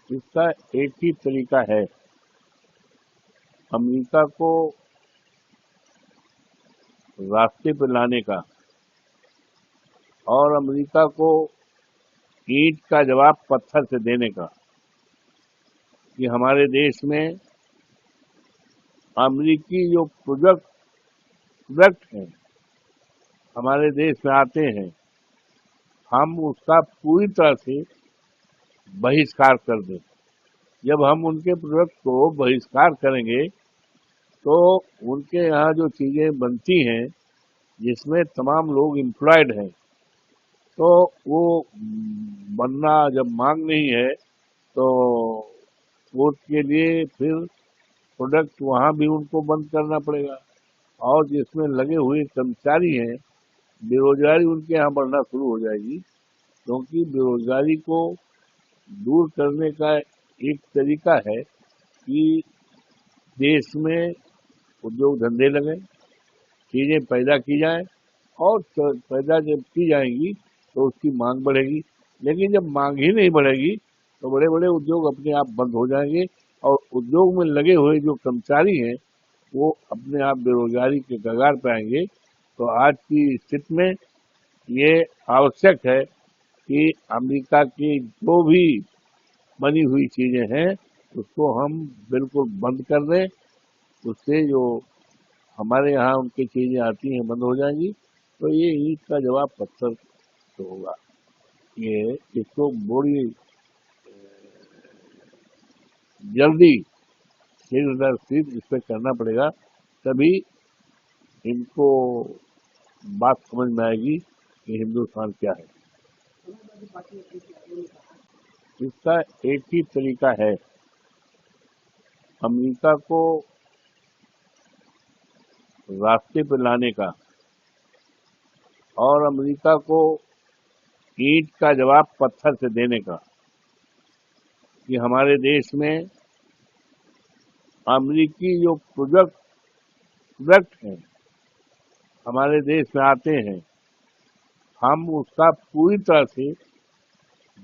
इसका एक ही तरीका है, अमेरिका को रास्ते पर लाने का और अमेरिका को ईंट का जवाब पत्थर से देने का। कि हमारे देश में अमेरिकी जो प्रोडक्ट हैं हमारे देश में आते हैं, हम उसका पूरी तरह से बहिष्कार कर दें। जब हम उनके प्रोडक्ट को बहिष्कार करेंगे तो उनके यहाँ जो चीजें बनती हैं जिसमें तमाम लोग एम्प्लॉयड हैं, तो वो बनना जब मांग नहीं है तो वोट के लिए फिर प्रोडक्ट वहाँ भी उनको बंद करना पड़ेगा। और जिसमें लगे हुए कर्मचारी हैं, बेरोजगारी उनके यहाँ बढ़ना शुरू हो जाएगी। क्योंकि बेरोजगारी को दूर करने का एक तरीका है कि देश में उद्योग धंधे लगें, चीजें पैदा की जाएं, और पैदा जब की जाएंगी तो उसकी मांग बढ़ेगी। लेकिन जब मांग ही नहीं बढ़ेगी तो बड़े बड़े उद्योग अपने आप बंद हो जाएंगे और उद्योग में लगे हुए जो कर्मचारी हैं वो अपने आप बेरोजगारी के कगार पर आएंगे। तो आज की स्थिति में ये आवश्यक है कि अमेरिका की जो भी बनी हुई चीजें हैं उसको हम बिल्कुल बंद कर दें। उससे जो हमारे यहाँ उनकी चीजें आती हैं बंद हो जाएंगी। तो ये ईंट का जवाब पत्थर से होगा। ये इसको बड़ी जल्दी शीघ्र दर शीघ्र इस पर करना पड़ेगा, तभी इनको बात समझ में आएगी कि हिंदुस्तान क्या है। इसका एक ही तरीका है, अमेरिका को रास्ते पर लाने का और अमेरिका को ईंट का जवाब पत्थर से देने का। कि हमारे देश में अमेरिकी जो प्रोडक्ट हैं हमारे देश में आते हैं, हम उसका पूरी तरह से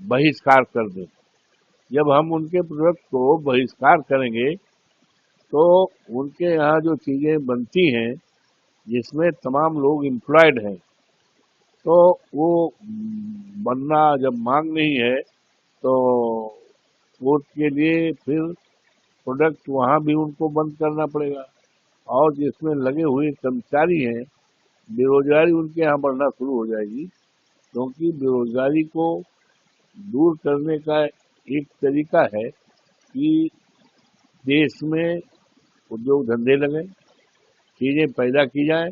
बहिष्कार कर दें। जब हम उनके प्रोडक्ट को बहिष्कार करेंगे तो उनके यहाँ जो चीजें बनती हैं जिसमें तमाम लोग एम्प्लॉयड हैं, तो वो बनना जब मांग नहीं है तो वोट के लिए फिर प्रोडक्ट वहाँ भी उनको बंद करना पड़ेगा। और जिसमें लगे हुए कर्मचारी हैं, बेरोजगारी उनके यहाँ बढ़ना शुरू हो जाएगी। क्योंकि बेरोजगारी को दूर करने का एक तरीका है कि देश में उद्योग धंधे लगें, चीजें पैदा की जाएं,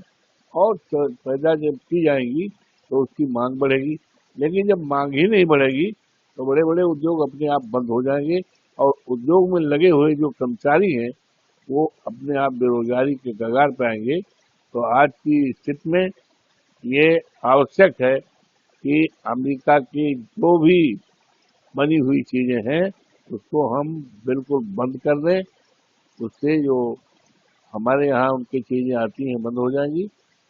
और पैदा जब की जाएंगी तो उसकी मांग बढ़ेगी। लेकिन जब मांग ही नहीं बढ़ेगी तो बड़े बड़े उद्योग अपने आप बंद हो जाएंगे और उद्योग में लगे हुए जो कर्मचारी हैं वो अपने आप बेरोजगारी के कगार पर आएंगे। तो आज की स्थिति में ये आवश्यक है कि अमेरिका की जो भी बनी हुई चीजें हैं उसको हम बिल्कुल बंद कर दें। उससे जो हमारे यहाँ उनकी चीजें आती हैं बंद हो जाएंगी।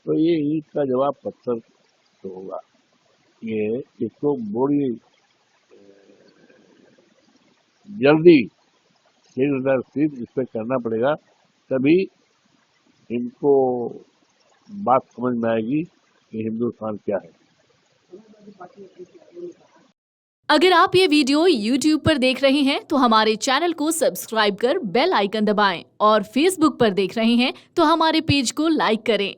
तो ये ईंट का जवाब पत्थर से होगा। ये इसको बड़ी जल्दी शीघ्र दर शीघ्र इस पर करना पड़ेगा, तभी इनको बात समझ में आएगी कि हिंदुस्तान क्या है। अगर आप ये वीडियो YouTube पर देख रहे हैं तो हमारे चैनल को सब्सक्राइब कर बेल आइकन दबाएं और Facebook पर देख रहे हैं तो हमारे पेज को लाइक करें।